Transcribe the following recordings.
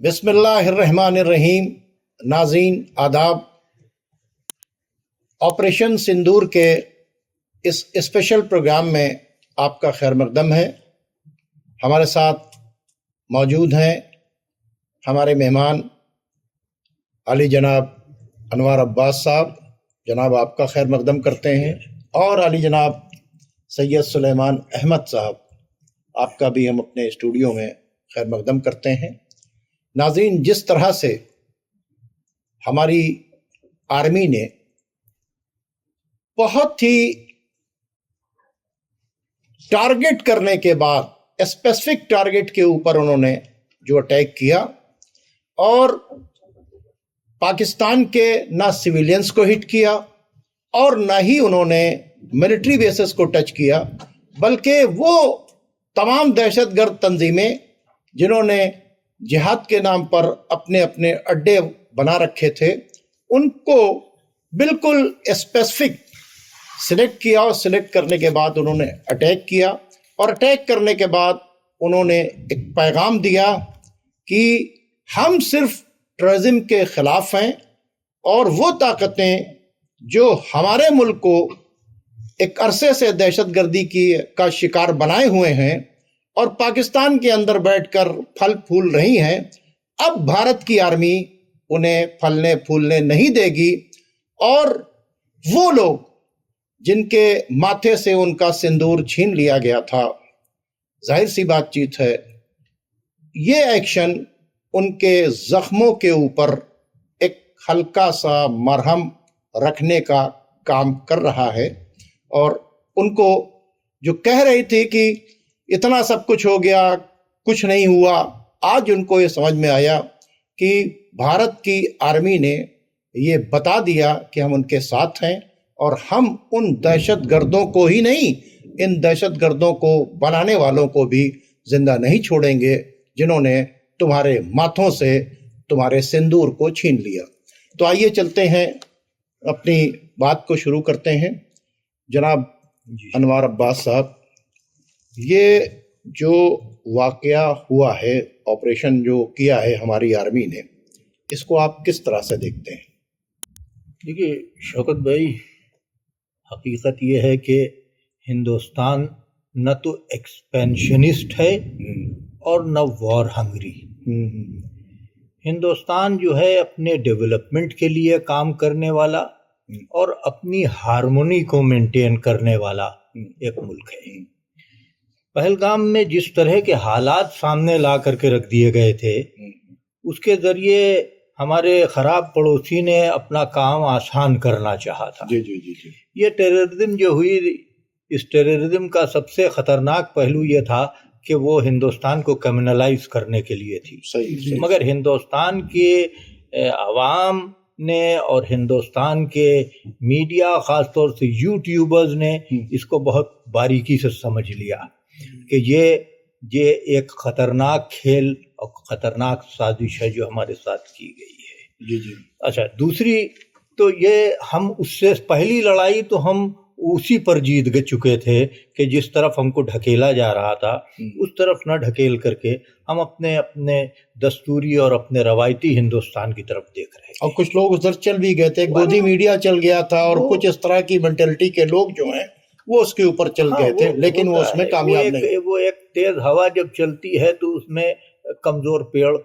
بسم اللہ الرحمن الرحیم. ناظرین آداب. آپریشن سندور کے اس اسپیشل پروگرام میں آپ کا خیر مقدم ہے. ہمارے ساتھ موجود ہیں ہمارے مہمان علی جناب انوار عباس صاحب. جناب آپ کا خیر مقدم کرتے ہیں. اور علی جناب سید سلیمان احمد صاحب، آپ کا بھی ہم اپنے اسٹوڈیو میں خیر مقدم کرتے ہیں. ناظرین، جس طرح سے ہماری آرمی نے بہت ہی ٹارگٹ کرنے کے بعد اسپیسیفک ٹارگٹ کے اوپر انہوں نے جو اٹیک کیا، اور پاکستان کے نہ سویلینز کو ہٹ کیا اور نہ ہی انہوں نے ملٹری بیسز کو ٹچ کیا، بلکہ وہ تمام دہشت گرد تنظیمیں جنہوں نے جہاد کے نام پر اپنے اپنے اڈے بنا رکھے تھے، ان کو بالکل اسپیسیفک سلیکٹ کیا، اور سلیکٹ کرنے کے بعد انہوں نے اٹیک کیا. اور اٹیک کرنے کے بعد انہوں نے ایک پیغام دیا کہ ہم صرف ٹیررزم کے خلاف ہیں، اور وہ طاقتیں جو ہمارے ملک کو ایک عرصے سے دہشت گردی کا شکار بنائے ہوئے ہیں اور پاکستان کے اندر بیٹھ کر پھل پھول رہی ہیں، اب بھارت کی آرمی انہیں پھلنے پھولنے نہیں دے گی. اور وہ لوگ جن کے ماتھے سے ان کا سندور چھین لیا گیا تھا، ظاہر سی بات چیت ہے یہ ایکشن ان کے زخموں کے اوپر ایک ہلکا سا مرہم رکھنے کا کام کر رہا ہے. اور ان کو جو کہہ رہی تھی کہ اتنا سب کچھ ہو گیا، کچھ نہیں ہوا، آج ان کو یہ سمجھ میں آیا کہ بھارت کی آرمی نے یہ بتا دیا کہ ہم ان کے ساتھ ہیں، اور ہم ان دہشت گردوں کو ہی نہیں، ان دہشت گردوں کو بنانے والوں کو بھی زندہ نہیں چھوڑیں گے جنہوں نے تمہارے ماتھوں سے تمہارے سندور کو چھین لیا. تو آئیے چلتے ہیں، اپنی بات کو شروع کرتے ہیں. جناب انوار عباس صاحب، یہ جو واقعہ ہوا ہے، آپریشن جو کیا ہے ہماری آرمی نے، اس کو آپ کس طرح سے دیکھتے ہیں؟ دیکھیے شوکت بھائی، حقیقت یہ ہے کہ ہندوستان نہ تو ایکسپینشنسٹ ہے اور نہ وار ہنگری. ہندوستان جو ہے اپنے ڈیولپمنٹ کے لیے کام کرنے والا اور اپنی ہارمونی کو مینٹین کرنے والا ایک ملک ہے. پہلگام میں جس طرح کے حالات سامنے لا کر کے رکھ دیے گئے تھے، اس کے ذریعے ہمارے خراب پڑوسی نے اپنا کام آسان کرنا چاہا تھا. جی جی جی جی. یہ ٹیررزم جو ہوئی، اس ٹیررزم کا سب سے خطرناک پہلو یہ تھا کہ وہ ہندوستان کو کمیونلائز کرنے کے لیے تھی. صحیح. مگر ہندوستان کے عوام نے اور ہندوستان کے میڈیا، خاص طور سے یوٹیوبرز نے اس کو بہت باریکی سے سمجھ لیا کہ یہ ایک خطرناک کھیل اور خطرناک سازش ہے جو ہمارے ساتھ کی گئی ہے. جی جی. اچھا، دوسری تو یہ، ہم اس سے پہلی لڑائی تو ہم اسی پر جیت چکے تھے کہ جس طرف ہم کو ڈھکیلا جا رہا تھا اس طرف نہ ڈھکیل کر کے ہم اپنے دستوری اور اپنے روایتی ہندوستان کی طرف دیکھ رہے ہیں. اور کچھ لوگ ادھر چل بھی گئے تھے، گودی میڈیا چل گیا تھا، اور کچھ اس طرح کی مینٹلٹی کے لوگ جو ہیں وہ اس کے اوپر چل گئے تھے، لیکن وہ اس میں کامیاب نہیں. وہ ایک تیز ہوا جب چلتی ہے تو اس میں کمزور پیڑ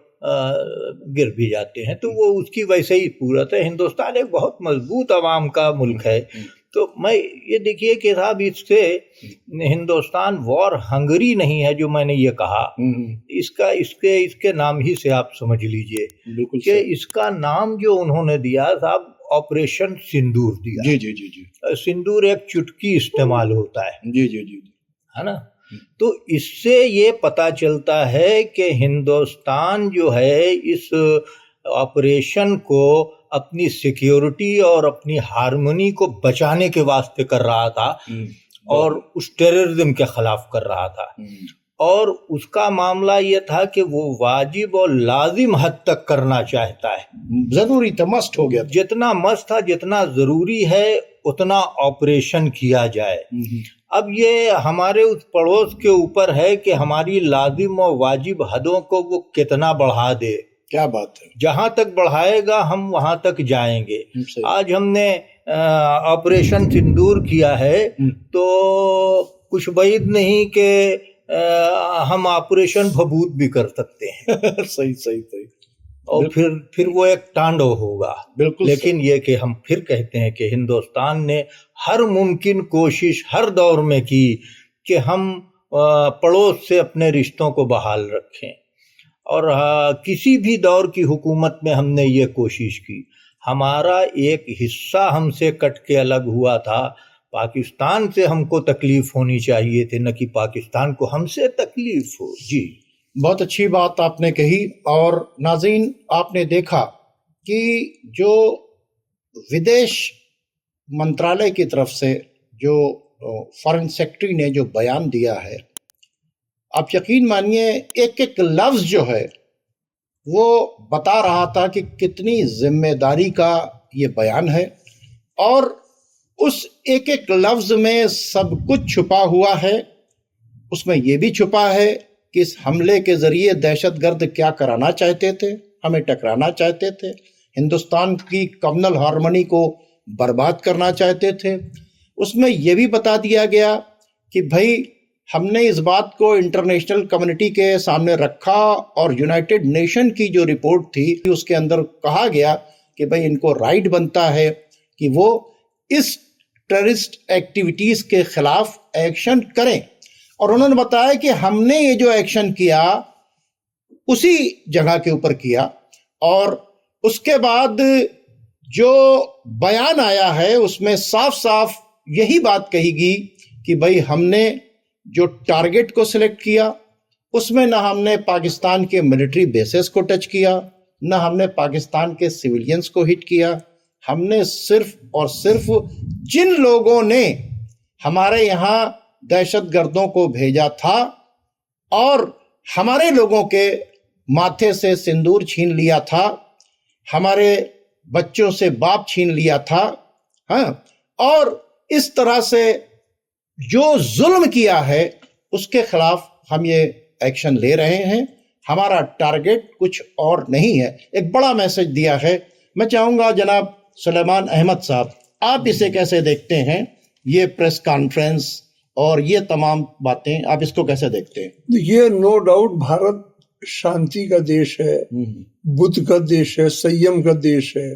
گر بھی جاتے ہیں، تو وہ اس کی ویسے ہی صورت ہے. ہندوستان ایک بہت مضبوط عوام کا ملک ہے. تو میں یہ دیکھیے کہ صاحب، اس سے ہندوستان وار ہنگری نہیں ہے جو میں نے یہ کہا. اس کے نام ہی سے آپ سمجھ لیجئے کہ اس کا نام جو انہوں نے دیا صاحب، آپریشن سندور دیا. جی جی جی جی. سندور ایک چٹکی استعمال ہوتا ہے. جی جی جی. ہے نا؟ تو اس سے یہ پتہ چلتا ہے کہ ہندوستان جو ہے اس آپریشن کو اپنی سیکیورٹی اور اپنی ہارمونی کو بچانے کے واسطے کر رہا تھا، اور اس ٹیررزم کے خلاف کر رہا تھا. اور اس کا معاملہ یہ تھا کہ وہ واجب اور لازم حد تک کرنا چاہتا ہے. ضروری تھا، مسٹ ہو گیا. جتنا مسٹ تھا، جتنا ضروری ہے اتنا آپریشن کیا جائے. اب یہ ہمارے اس پڑوس کے اوپر ہے کہ ہماری لازم و واجب حدوں کو وہ کتنا بڑھا دے. کیا بات ہے، جہاں تک بڑھائے گا ہم وہاں تک جائیں گے. صحیح. آج ہم نے آپریشن سندور کیا ہے تو کچھ بعید نہیں کہ ہم آپریشن بھبوت بھی کر سکتے ہیں. صحیح صحیح صحیح. اور پھر وہ ایک تانڈو ہوگا. بالکل. لیکن یہ کہ ہم پھر کہتے ہیں کہ ہندوستان نے ہر ممکن کوشش ہر دور میں کی کہ ہم پڑوس سے اپنے رشتوں کو بحال رکھیں، اور کسی بھی دور کی حکومت میں ہم نے یہ کوشش کی. ہمارا ایک حصہ ہم سے کٹ کے الگ ہوا تھا. پاکستان سے ہم کو تکلیف ہونی چاہیے تھی، نہ کہ پاکستان کو ہم سے تکلیف ہو. جی بہت اچھی بات آپ نے کہی. اور ناظرین، آپ نے دیکھا کہ جو ودیش منترالیہ کی طرف سے جو فارن سیکرٹری نے جو بیان دیا ہے، آپ یقین مانیے ایک ایک لفظ جو ہے وہ بتا رہا تھا کہ کتنی ذمہ داری کا یہ بیان ہے، اور اس ایک ایک لفظ میں سب کچھ چھپا ہوا ہے. اس میں یہ بھی چھپا ہے کہ اس حملے کے ذریعے دہشت گرد کیا کرانا چاہتے تھے، ہمیں ٹکرانا چاہتے تھے، ہندوستان کی کمیونل ہارمونی کو برباد کرنا چاہتے تھے. اس میں یہ بھی بتا دیا گیا کہ بھائی ہم نے اس بات کو انٹرنیشنل کمیونٹی کے سامنے رکھا، اور یونائٹڈ نیشن کی جو رپورٹ تھی اس کے اندر کہا گیا کہ بھائی ان کو رائٹ بنتا ہے کہ وہ اس ٹیررسٹ ایکٹیویٹیز کے خلاف ایکشن کریں. اور انہوں نے بتایا کہ ہم نے یہ جو ایکشن کیا اسی جگہ کے اوپر کیا. اور اس کے بعد جو بیان آیا ہے اس میں صاف صاف یہی بات کہی گئی کہ بھائی ہم نے جو ٹارگٹ کو سلیکٹ کیا اس میں نہ ہم نے پاکستان کے ملٹری بیسز کو ٹچ کیا، نہ ہم نے پاکستان کے سویلینز کو ہٹ کیا. ہم نے صرف اور صرف جن لوگوں نے ہمارے یہاں دہشت گردوں کو بھیجا تھا اور ہمارے لوگوں کے ماتھے سے سندور چھین لیا تھا، ہمارے بچوں سے باپ چھین لیا تھا، اور اس طرح سے جو ظلم کیا ہے اس کے خلاف ہم یہ ایکشن لے رہے ہیں. ہمارا ٹارگٹ کچھ اور نہیں ہے. ایک بڑا میسج دیا ہے. میں چاہوں گا جناب سلیمان احمد صاحب، آپ اسے کیسے دیکھتے ہیں، یہ پریس کانفرنس اور یہ تمام باتیں آپ اس کو کیسے دیکھتے ہیں؟ یہ نو ڈاؤٹ بھارت شانتی کا دیش ہے، بدھ کا دیش ہے، سیم کا دیش ہے،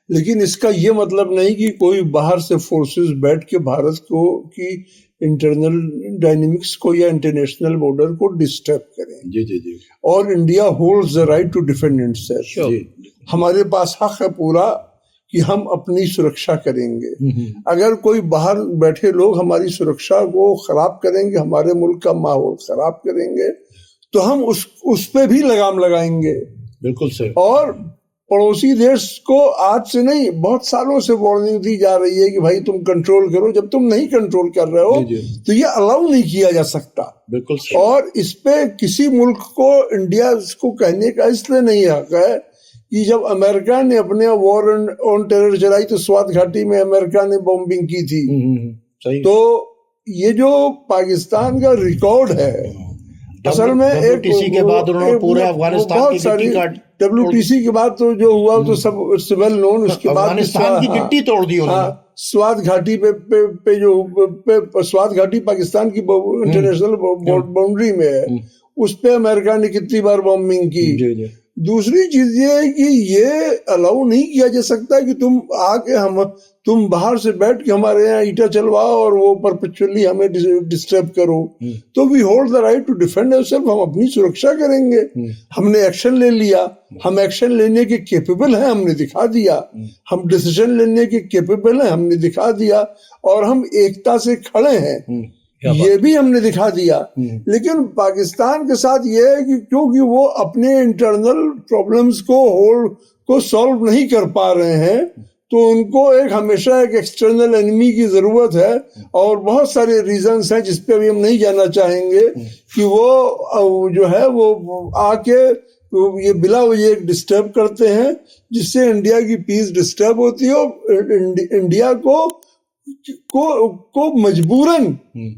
لیکن اس کا یہ مطلب نہیں کہ کوئی باہر سے فورسز بیٹھ کے بھارت کو کی انٹرنل ڈائنمکس کو یا انٹرنیشنل بارڈر کو ڈسٹرب کریں. جی جی جی. اور India holds the right to defend itself. ہمارے پاس حق ہے پورا کہ ہم اپنی سرکشا کریں گے. اگر کوئی باہر بیٹھے لوگ ہماری سرکشا کو خراب کریں گے، ہمارے ملک کا ماحول خراب کریں گے، تو ہم اس پہ بھی لگام لگائیں گے. بالکل صحیح. اور پڑوسی دیش کو آج سے نہیں بہت سالوں سے وارننگ دی جا رہی ہے کہ بھائی تم کنٹرول کرو. جب تم نہیں کنٹرول کر رہے ہو تو یہ الاؤ نہیں کیا جا سکتا. بالکل صحیح. اور اس پہ کسی ملک کو انڈیا کو کہنے کا اس لیے نہیں حق ہے کہ جب امریکہ نے اپنے وار آن ٹیرر چلائی تو سوات گھاٹی میں امریکہ نے بمبنگ کی تھی. تو یہ جو پاکستان کا ریکارڈ ہے اصل میں ایک کے بعد انہوں نے پورے افغانستان کی گٹی کاٹ WTC کے بعد تو جو ہوا تو سب ویل نون. اس کے بعد افغانستان کی گٹی توڑ دی انہوں نے. سوات گھاٹی پہ جو سوات گھاٹی پاکستان کی انٹرنیشنل باؤنڈری میں ہے، اس پہ امریکہ نے کتنی بار بمبنگ کی. دوسری چیز یہ ہے کہ یہ الاؤ نہیں کیا جا سکتا کہ تم آ کے تم باہر سے بیٹھ کے ہمارے یہاں ایٹا چلواؤ اور وہ پرپیچولی ہمیں ڈسٹرب کرو. تو we hold the right to defend ourself. ہم اپنی سرکشا کریں گے. ہم نے ایکشن لے لیا، ہم ایکشن لینے کے کیپیبل ہیں، ہم نے دکھا دیا. ہم ڈیسیژن لینے کے کیپیبل ہیں، ہم نے دکھا دیا. اور ہم ایکتا سے کھڑے ہیں، یہ بھی ہم نے دکھا دیا. لیکن پاکستان کے ساتھ یہ ہے کہ کیونکہ وہ اپنے انٹرنل پرابلمز کو سالو نہیں کر پا رہے ہیں، تو ان کو ہمیشہ ایک ایکسٹرنل انیمی کی ضرورت ہے. اور بہت سارے ریزنز ہیں جس پہ ابھی ہم نہیں جانا چاہیں گے کہ وہ جو ہے وہ آ کے یہ بلا وجہ ڈسٹرب کرتے ہیں، جس سے انڈیا کی پیس ڈسٹرب ہوتی ہے. اور انڈیا کو مجبوراً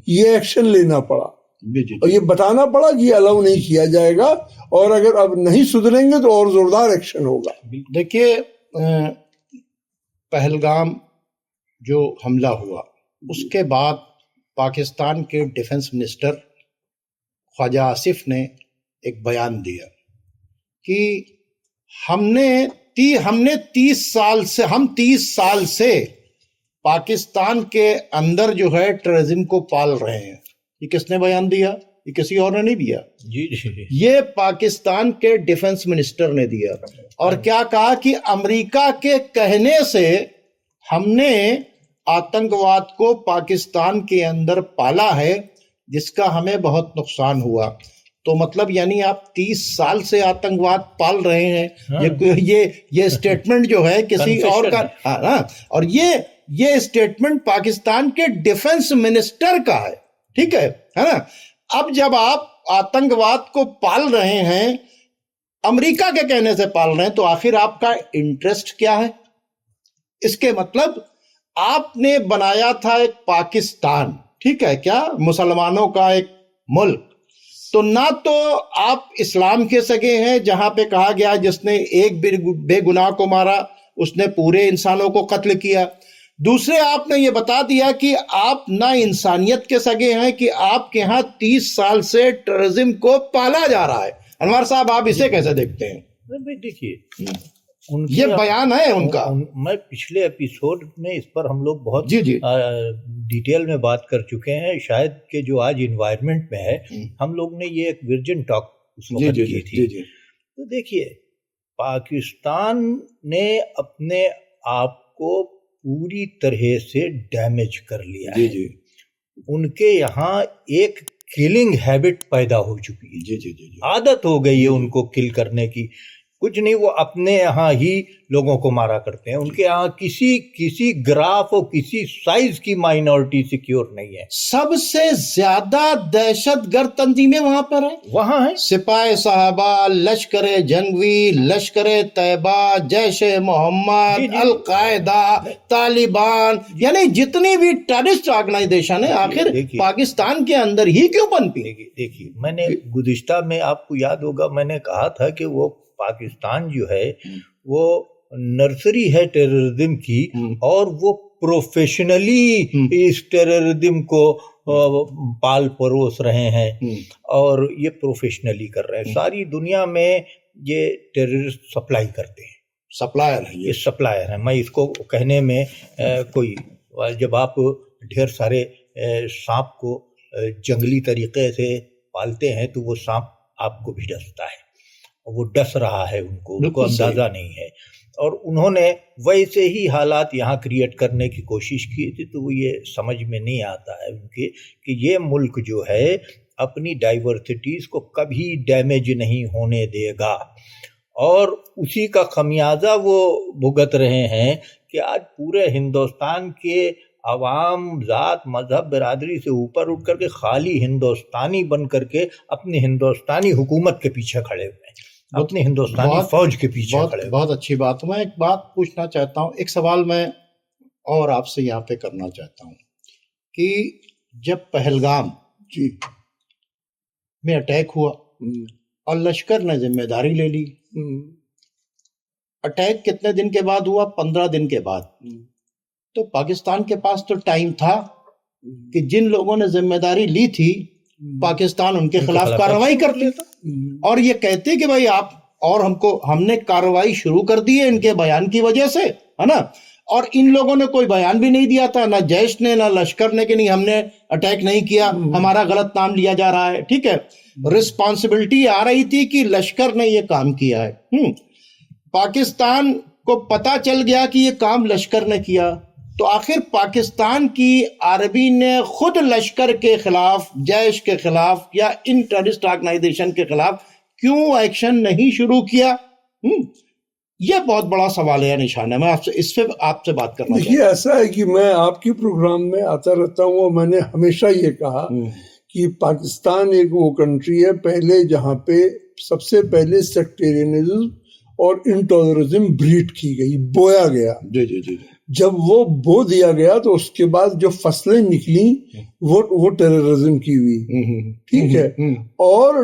یہ ایکشن لینا پڑا اور یہ بتانا پڑا کہ یہ الاؤ نہیں کیا جائے گا. اور اگر اب نہیں سدھریں گے تو اور زوردار ایکشن ہوگا. دیکھیے پہلگام جو حملہ ہوا اس کے بعد پاکستان کے ڈیفنس منسٹر خواجہ آصف نے ایک بیان دیا کہ ہم نے 30 سال سے پاکستان کے اندر جو ہے ٹیررزم کو پال رہے ہیں. یہ کس نے بیان دیا؟ یہ کسی اور نے نہیں دیا. یہ پاکستان کے ڈیفنس منسٹر نے دیا. اور کیا کہا کہ امریکہ کے کہنے سے ہم نے آتنکواد کو پاکستان کے اندر پالا ہے جس کا ہمیں بہت نقصان ہوا. تو مطلب یعنی آپ 30 سال سے آتنکواد پال رہے ہیں. یہ اسٹیٹمنٹ جو ہے کسی اور کا، اور یہ اسٹیٹمنٹ پاکستان کے ڈیفنس منسٹر کا ہے. ٹھیک ہے نا. اب جب آپ آتنکواد کو پال رہے ہیں، امریکہ کے کہنے سے پال رہے ہیں، تو آخر آپ کا انٹرسٹ کیا ہے؟ اس کے مطلب آپ نے بنایا تھا ایک پاکستان، ٹھیک ہے کیا، مسلمانوں کا ایک ملک. تو نہ تو آپ اسلام کے سگے ہیں جہاں پہ کہا گیا جس نے ایک بے گناہ کو مارا اس نے پورے انسانوں کو قتل کیا. دوسرے آپ نے یہ بتا دیا کہ آپ نہ انسانیت کے سگے ہیں کہ آپ کے ہاں 30 سال سے ٹیررزم کو پالا جا رہا ہے. انور صاحب آپ اسے کیسے دیکھتے ہیں؟ دیکھیے یہ بیان ہے ان کا. میں پچھلے ایپیسوڈ میں اس پر ہم لوگ بہت ڈیٹیل میں بات کر چکے ہیں. شاید کہ جو آج انوائرمنٹ میں ہے، ہم لوگ نے یہ ایک ورجن ٹاک اس وقت کی تھی. تو دیکھیے پاکستان نے اپنے آپ کو پوری طرح سے ڈیمیج کر لیا ہے. ان کے یہاں ایک کلنگ ہیبٹ پیدا ہو چکی ہے. عادت ہو گئی ہے ان کو کل کرنے کی. کچھ نہیں، وہ اپنے یہاں ہی لوگوں کو مارا کرتے ہیں. ان کے یہاں کسی گراف اور کسی سائز کی مائنورٹی سیکیور نہیں ہے. سب سے زیادہ دہشت گرد تنظیمیں وہاں پر ہیں. وہاں ہیں سپاہ صحابہ، لشکر جنگوی، لشکر طیبہ، جیش محمد، القاعدہ، طالبان، یعنی جتنی بھی ٹیررسٹ آرگنائزیشن ہیں آخر پاکستان کے اندر ہی کیوں بنتی ہے؟ دیکھیے میں نے گزشتہ میں، آپ کو یاد ہوگا، میں نے کہا تھا کہ وہ پاکستان جو ہے وہ نرسری ہے ٹیررزم کی، اور وہ پروفیشنلی اس ٹیررزم کو پال پروس رہے ہیں، اور یہ پروفیشنلی کر رہے ہیں. ساری دنیا میں یہ ٹیررسٹ سپلائی کرتے ہیں. سپلائر ہے، یہ سپلائر ہیں. میں اس کو کہنے میں کوئی، جب آپ ڈھیر سارے سانپ کو جنگلی طریقے سے پالتے ہیں تو وہ سانپ آپ کو بھی ڈستا ہے، وہ ڈس رہا ہے، ان کو اندازہ نہیں ہے. اور انہوں نے ویسے ہی حالات یہاں کریٹ کرنے کی کوشش کی تھی. تو وہ یہ سمجھ میں نہیں آتا ہے ان کے کہ یہ ملک جو ہے اپنی ڈائیورسٹیز کو کبھی ڈیمیج نہیں ہونے دے گا، اور اسی کا خمیازہ وہ بھگت رہے ہیں کہ آج پورے ہندوستان کے عوام ذات، مذہب، برادری سے اوپر اٹھ کر کے خالی ہندوستانی بن کر کے اپنی ہندوستانی حکومت کے پیچھے کھڑے ہوئے ہیں، اپنی ہندوستانی فوج کے پیچھے کھڑے. بہت اچھی بات. میں ایک بات پوچھنا چاہتا ہوں، ایک سوال میں اور آپ سے یہاں پہ کرنا چاہتا ہوں کہ جب پہلگام میں اٹیک ہوا اور لشکر نے ذمہ داری لے لی، اٹیک کتنے دن کے بعد ہوا؟ 15 دن کے بعد. تو پاکستان کے پاس تو ٹائم تھا کہ جن لوگوں نے ذمہ داری لی تھی پاکستان ان کے خلاف کارروائی کر لیتا اور یہ کہتے کہ بھائی آپ، اور ہم نے کارروائی شروع کر دی ہے ان کے بیان کی وجہ سے، ہے نا. اور ان لوگوں نے کوئی بیان بھی نہیں دیا تھا، نہ جیش نے نہ لشکر نے، کہ نہیں ہم نے اٹیک نہیں کیا، ہمارا غلط نام لیا جا رہا ہے. ٹھیک ہے، رسپانسبلٹی آ رہی تھی کہ لشکر نے یہ کام کیا ہے. پاکستان کو پتا چل گیا کہ یہ کام لشکر نے کیا، تو آخر پاکستان کی آرمی نے خود لشکر کے خلاف، جیش کے خلاف یا ان ٹیررسٹ آرگنائزیشن کے خلاف کیوں ایکشن نہیں شروع کیا؟ یہ بہت بڑا سوال ہے، نشان ہے. میں اس پہ آپ سے بات کرنا دیکھیے، ایسا ہے کہ میں آپ کے پروگرام میں آتا رہتا ہوں، اور میں نے ہمیشہ یہ کہا کہ پاکستان ایک وہ کنٹری ہے پہلے جہاں پہ سب سے پہلے سیکٹیرینزم اور انٹالرنزم بریڈ کی گئی، بویا گیا. جی. جب وہ بو دیا گیا تو اس کے بعد جو فصلیں نکلیں وہ ٹیررزم کی ہوئی. ٹھیک ہے، اور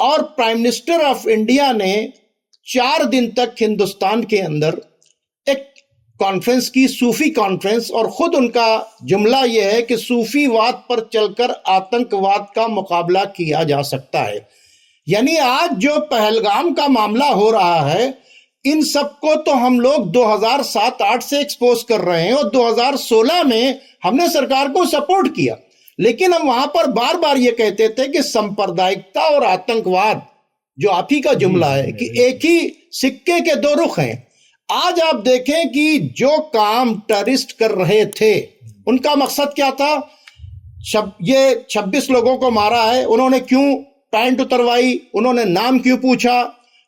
اور پرائم منسٹر آف انڈیا نے 4 دن تک ہندوستان کے اندر ایک کانفرنس کی، صوفی کانفرنس، اور خود ان کا جملہ یہ ہے کہ صوفی واد پر چل کر آتنک واد کا مقابلہ کیا جا سکتا ہے. یعنی آج جو پہلگام کا معاملہ ہو رہا ہے، ان سب کو تو ہم لوگ 2007-8 سے ایکسپوز کر رہے ہیں، اور 2016 میں ہم نے سرکار کو سپورٹ کیا، لیکن ہم وہاں پر بار بار یہ کہتے تھے کہ سمپردائکتا اور آتنکواد، جو آپ ہی کا جملہ ہے کہ ایک ہی سکے کے 2 رخ ہیں. آج آپ دیکھیں کہ جو کام ٹیررسٹ کر رہے تھے ان کا مقصد کیا تھا؟ یہ 26 لوگوں کو مارا ہے، انہوں نے کیوں پینٹ اتروائی، انہوں نے نام کیوں پوچھا؟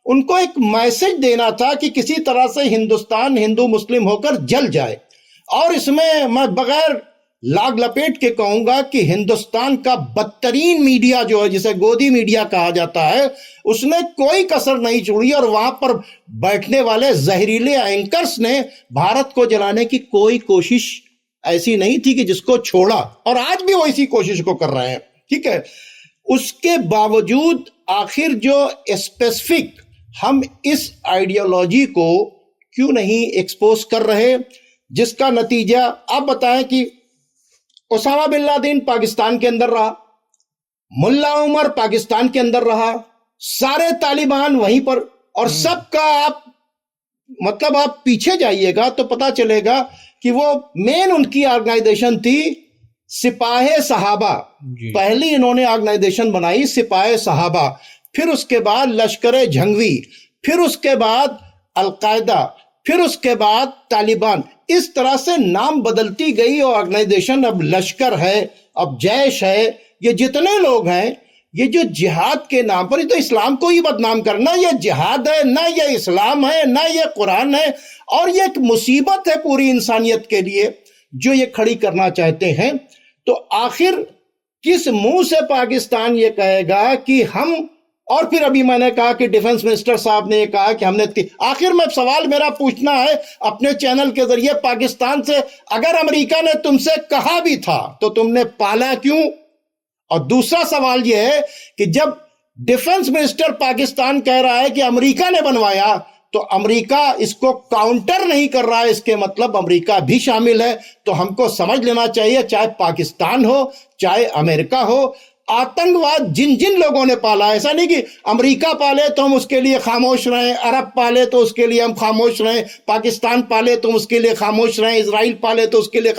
ان کو ایک میسج دینا تھا کہ کسی طرح سے ہندوستان ہندو مسلم ہو کر جل جائے. اور اس میں بغیر لاگ لپیٹ کے کہوں گا کہ ہندوستان کا بدترین میڈیا جو ہے، جسے گودی میڈیا کہا جاتا ہے، اس نے کوئی کسر نہیں چھوڑی، اور وہاں پر بیٹھنے والے زہریلے اینکرز نے بھارت کو جلانے کی کوئی کوشش ایسی نہیں تھی کہ جس کو چھوڑا، اور آج بھی وہ اسی کوشش کو کر رہے ہیں. ٹھیک ہے، اس کے باوجود آخر جو اسپیسیفک ہم اس آئیڈیالوجی کو کیوں نہیں ایکسپوز کر رہے، جس کا نتیجہ آپ بتائیں کہ اسامہ بن لادن پاکستان کے اندر رہا، ملا عمر پاکستان کے اندر رہا، سارے طالبان وہیں پر، اور سب کا آپ پیچھے جائیے گا تو پتا چلے گا کہ وہ مین ان کی آرگنائزیشن تھی سپاہ صحابہ. پہلی انہوں نے آرگنائزیشن بنائی سپاہ صحابہ، پھر اس کے بعد لشکر جھنگوی، پھر اس کے بعد القاعدہ، پھر اس کے بعد طالبان. اس طرح سے نام بدلتی گئی، اور آرگنائزیشن اب لشکر ہے، اب جیش ہے. یہ جتنے لوگ ہیں، یہ جو جہاد کے نام پر، یہ تو اسلام کو ہی بدنام کرنا، یہ جہاد ہے نہ، یہ اسلام ہے نہ، یہ قرآن ہے. اور یہ ایک مصیبت ہے پوری انسانیت کے لیے جو یہ کھڑی کرنا چاہتے ہیں. تو آخر کس منہ سے پاکستان یہ کہے گا کہ ہم، اور پھر ابھی میں نے کہا کہ ڈیفنس منسٹر صاحب نے یہ کہا کہ ہم نے، آخر میں سوال میرا پوچھنا ہے اپنے چینل کے ذریعے پاکستان سے، اگر امریکہ نے تم سے کہا بھی تھا تو تم نے پالا کیوں؟ اور دوسرا سوال یہ ہے کہ جب ڈیفنس منسٹر پاکستان کہہ رہا ہے کہ امریکہ نے بنوایا، تو امریکہ اس کو کاؤنٹر نہیں کر رہا ہے، اس کے مطلب امریکہ بھی شامل ہے. تو ہم کو سمجھ لینا چاہیے، چاہے پاکستان ہو چاہے امریکہ ہو، آتنکواد جن لوگوں نے پالا، ایسا نہیں کہ امریکہ پالے تو ہم اس کے لیے خاموش رہیں، عرب پالے تو اس کے لیے ہم خاموش رہیں، پاکستان پالے تو اس کے لیے خاموش رہیں، اسرائیل پالے تو اس کے لیے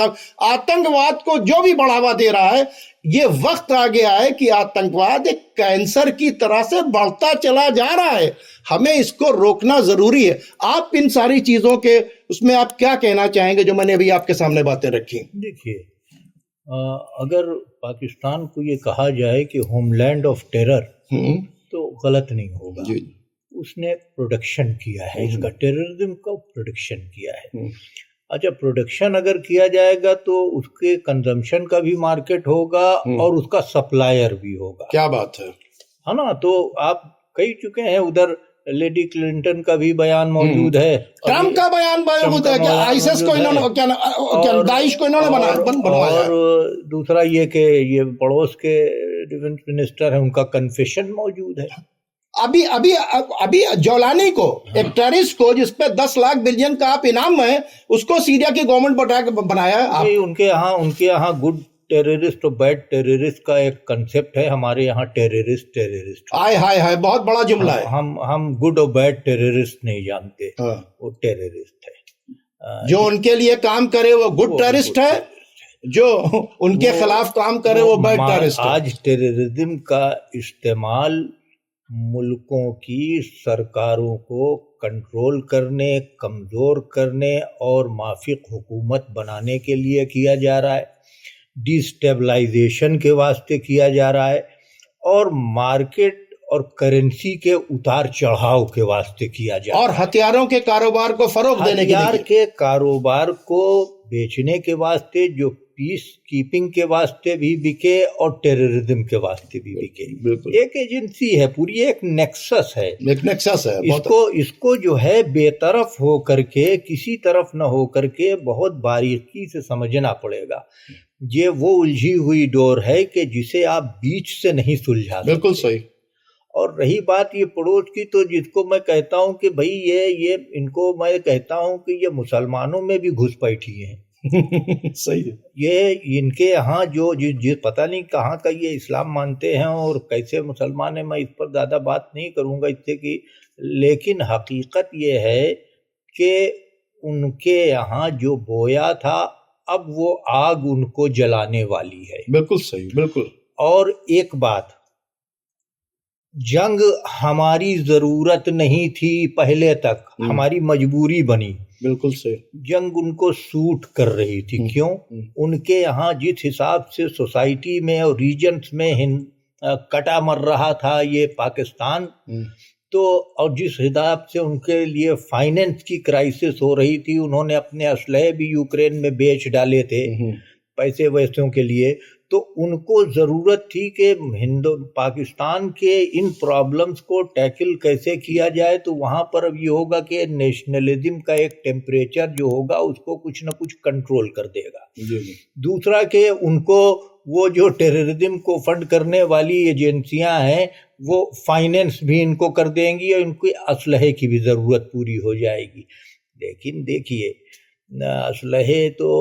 آتنکواد کو جو بھی بڑھاوا دے رہا ہے، یہ وقت آ گیا ہے کہ آتنکواد ایک کینسر کی طرح سے بڑھتا چلا جا رہا ہے. ہمیں اس کو روکنا ضروری ہے. آپ ان ساری چیزوں کے اس میں آپ کیا کہنا چاہیں گے جو میں نے ابھی آپ کے سامنے باتیں رکھی؟ دیکھیے، اگر پاکستان کو یہ کہا جائے کہ ہوم لینڈ آف ٹیرر تو غلط نہیں ہوگا. اس نے پروڈکشن کیا ہے، اس کا ٹیررزم کا پروڈکشن کیا ہے. اچھا، پروڈکشن اگر کیا جائے گا تو اس کے کنزمپشن کا بھی مارکیٹ ہوگا اور اس کا سپلائر بھی ہوگا. کیا بات ہے نا؟ تو آپ کہی چکے ہیں، ادھر لیڈی کلنٹن کا بھی بیان موجود ہے، ٹرمپ کا بیان موجود ہے کہ آئیسس کو انہوں نے، داعش کو انہوں نے بنوایا. اور دوسرا یہ کہ یہ پڑوس کے ڈیفنس منسٹر ہیں، ان کا کنفیشن موجود ہے. ابھی جولانی کو، ایک ٹیررسٹ کو جس پہ 10 لاکھ بلین کا آپ انعام ہے، اس کو سیریا کی گورنمنٹ بنایا ہے. ان کے یہاں گڈ ٹیررسٹ اور بیڈ ٹیررسٹ کا ایک کنسپٹ ہے. ہمارے یہاں ٹیررسٹ ہائے بہت بڑا جملہ ہے. ہم گڈ اور بیڈ ٹیررسٹ نہیں جانتے، وہ ٹیررسٹ ہے. جو ان کے لیے کام کرے وہ گڈ ٹیررسٹ ہے، جو ان کے خلاف کام کرے وہ بیڈ ٹیررسٹ ہے. آج ٹیررزم کا استعمال ملکوں کی سرکاروں کو کنٹرول کرنے، کمزور کرنے اور مافق حکومت بنانے کے لیے کیا جا رہا ہے، ڈی اسٹیبلائزیشن کے واسطے کیا جا رہا ہے، اور مارکیٹ اور کرنسی کے اتار چڑھاؤ کے واسطے کیا جا رہا ہے، اور ہتھیاروں کے کاروبار کو فروغ دینے کے لیے، ہتھیار کے کاروبار کو بیچنے کے واسطے، جو پیس کیپنگ کے واسطے بھی بکے اور ٹیررزم کے واسطے بھی بکے. ایک ایجنسی ہے پوری، ایک نیکسس ہے. اس کو جو ہے بے طرف ہو کر کے، کسی طرف نہ ہو کر کے بہت باریکی سے سمجھنا پڑے گا. یہ وہ الجھی ہوئی ڈور ہے کہ جسے آپ بیچ سے نہیں سلجھا سکتے. بالکل صحیح. اور رہی بات یہ پڑوس کی، تو جس کو میں کہتا ہوں کہ بھائی یہ ان کو میں کہتا ہوں کہ یہ مسلمانوں میں بھی گھس بیٹھی ہیں. صحیح ہے. یہ ان کے یہاں جو پتہ نہیں کہاں کا یہ اسلام مانتے ہیں اور کیسے مسلمان ہیں، میں اس پر زیادہ بات نہیں کروں گا اس سے کہ، لیکن حقیقت یہ ہے کہ ان کے یہاں جو بویا تھا اب وہ آگ ان کو جلانے والی ہے. بالکل صحیح، بالکل. اور ایک بات، جنگ ہماری ضرورت نہیں تھی پہلے تک، ہماری مجبوری بنی. بالکل صحیح. جنگ ان کو سوٹ کر رہی تھی. کیوں؟ ان کے یہاں جس حساب سے سوسائٹی میں اور ریجنز میں کٹا مر رہا تھا یہ پاکستان، تو اور جس حساب سے ان کے لیے فائنینس کی کرائسس ہو رہی تھی، انہوں نے اپنے اسلحے بھی یوکرین میں بیچ ڈالے تھے پیسے ویسوں کے لیے، تو ان کو ضرورت تھی کہ پاکستان کے ان پرابلمز کو ٹیکل کیسے کیا جائے. تو وہاں پر اب یہ ہوگا کہ نیشنلزم کا ایک ٹیمپریچر جو ہوگا اس کو کچھ نہ کچھ کنٹرول کر دے گا. دوسرا کہ ان کو وہ جو ٹیررزم کو فنڈ کرنے والی ایجنسیاں ہیں وہ فائنینس بھی ان کو کر دیں گی اور ان کی اسلحے کی بھی ضرورت پوری ہو جائے گی. لیکن دیکھیے اسلحے تو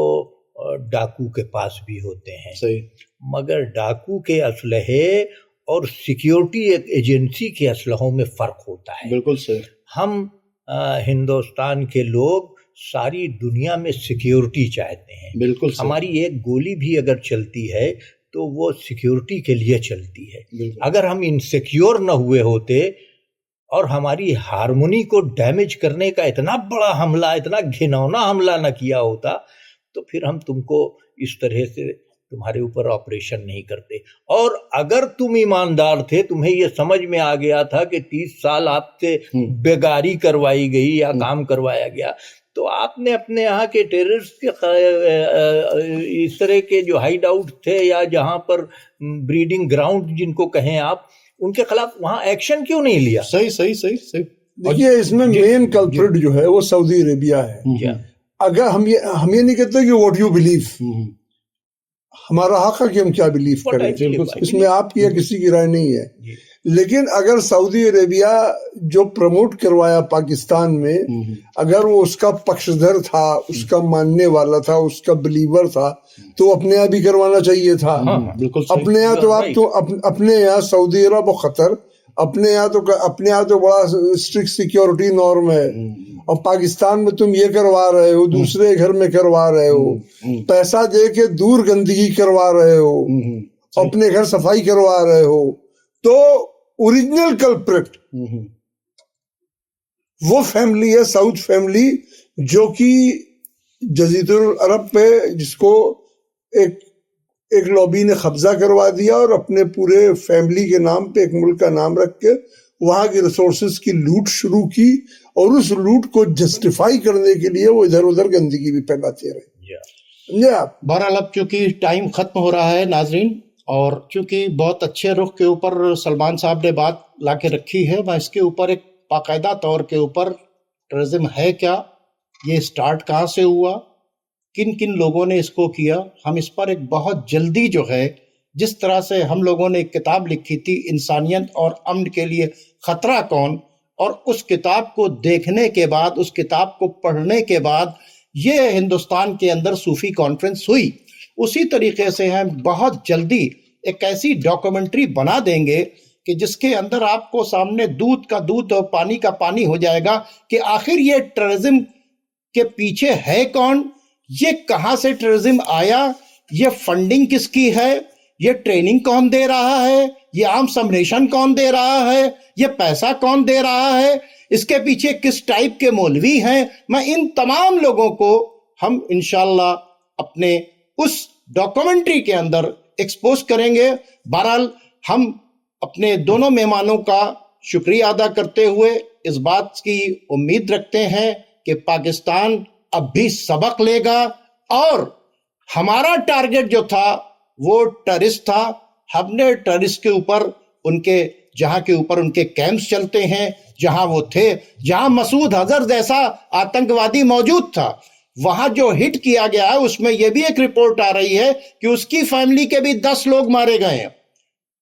ڈاکو کے پاس بھی ہوتے ہیں. صحیح. مگر ڈاکو کے اسلحے اور سیکیورٹی ایجنسی کے اسلحوں میں فرق ہوتا ہے. بالکل صحیح. ہم ہندوستان کے لوگ ساری دنیا میں سیکیورٹی چاہتے ہیں. بالکل. ہماری ایک گولی بھی اگر چلتی ہے تو وہ سیکیورٹی کے لیے چلتی ہے. اگر ہم انسیکیور نہ ہوئے ہوتے اور ہماری ہارمونی کو ڈیمیج کرنے کا اتنا بڑا حملہ، اتنا گھنونا حملہ نہ کیا ہوتا تو پھر ہم تم کو اس طرح سے تمہارے اوپر آپریشن نہیں کرتے. اور اگر تم ایماندار تھے، تمہیں یہ سمجھ میں آ گیا تھا کہ 30 سال آپ سے بیگاری کروائی گئی یا کام کروایا گیا، تو آپ نے اپنے یہاں کے ٹیررسٹ کے اس طرح کے جو ہائیڈ آؤٹ تھے یا جہاں پر بریڈنگ گراؤنڈ جن کو کہیں آپ، ان کے خلاف وہاں ایکشن کیوں نہیں لیا؟ صحیح صحیح صحیح صحیح. دیکھیے اس میں مین کلپریٹ جو ہے وہ سعودی عربیہ ہے. اگر ہم یہ نہیں کہتے کہ واٹ یو بلیو، ہمارا حق ہے کہ ہم کیا بلیو کریں، اس میں آپ کی یا کسی کی رائے نہیں ہے. لیکن اگر سعودی عربیہ جو پروموٹ کروایا پاکستان میں، اگر وہ اس کا پکشدھر تھا، اس کا ماننے والا تھا، اس کا بلیور تھا، تو اپنے یہاں بھی کروانا چاہیے تھا. اپنے یہاں تو آپ تو اپنے یہاں سعودی عرب و قطر، اپنے یہاں تو بڑا اسٹرکٹ سیکیورٹی نارم ہے، اور پاکستان میں تم یہ کروا رہے ہو، دوسرے گھر میں کروا رہے ہو، پیسہ دے کے دور گندگی کروا رہے ہو، اپنے گھر صفائی کروا رہے ہو. تو اوریجنل کلپریٹ وہ فیملی ہے، ساؤتھ فیملی، جو کہ جزیرۃ العرب پہ جس کو ایک لابی نے قبضہ کروا دیا اور اپنے پورے فیملی کے نام پہ ایک ملک کا نام رکھ کے وہاں کے ریسورسز کی لوٹ شروع کی، اور اس لوٹ کو جسٹیفائی کرنے کے لیے وہ ادھر ادھر گندگی بھی پھیلاتے رہے. بہرحال اب چونکہ ٹائم ختم ہو رہا ہے ناظرین، اور چونکہ بہت اچھے رخ کے اوپر سلمان صاحب نے بات لا کے رکھی ہے، میں اس کے اوپر ایک باقاعدہ طور کے اوپر ٹیررزم ہے کیا، یہ سٹارٹ کہاں سے ہوا، کن کن لوگوں نے اس کو کیا، ہم اس پر ایک بہت جلدی جو ہے، جس طرح سے ہم لوگوں نے ایک کتاب لکھی تھی انسانیت اور امن کے لیے خطرہ کون، اور اس کتاب کو دیکھنے کے بعد، اس کتاب کو پڑھنے کے بعد یہ ہندوستان کے اندر صوفی کانفرنس ہوئی، اسی طریقے سے ہم بہت جلدی ایک ایسی ڈاکومنٹری بنا دیں گے کہ جس کے اندر آپ کو سامنے دودھ کا دودھ اور پانی کا پانی ہو جائے گا کہ آخر یہ ٹیررزم کے پیچھے ہے کون، یہ کہاں سے ٹیررزم آیا، یہ فنڈنگ کس کی ہے، یہ ٹریننگ کون دے رہا ہے، یہ آرمز سبمیشن کون دے رہا ہے، یہ پیسہ کون دے رہا ہے، اس کے پیچھے کس ٹائپ کے مولوی ہیں. میں ان تمام لوگوں کو ہم انشاءاللہ اپنے اس ڈاکومنٹری کے اندر ایکسپوز کریں گے. بہرحال ہم اپنے دونوں مہمانوں کا شکریہ ادا کرتے ہوئے اس بات کی امید رکھتے ہیں کہ پاکستان اب بھی سبق لے گا، اور ہمارا ٹارگٹ جو تھا وہ ٹیررسٹ تھا. ہم نے ٹیررسٹ کے اوپر ان کے جہاں کے اوپر ان کے کیمپس چلتے ہیں، جہاں وہ تھے، جہاں مسعود اظہر جیسا آتنکوادی موجود تھا، وہاں جو ہٹ کیا گیا ہے اس میں یہ بھی ایک رپورٹ آ رہی ہے کہ اس کی فیملی کے بھی 10 لوگ مارے گئے ہیں.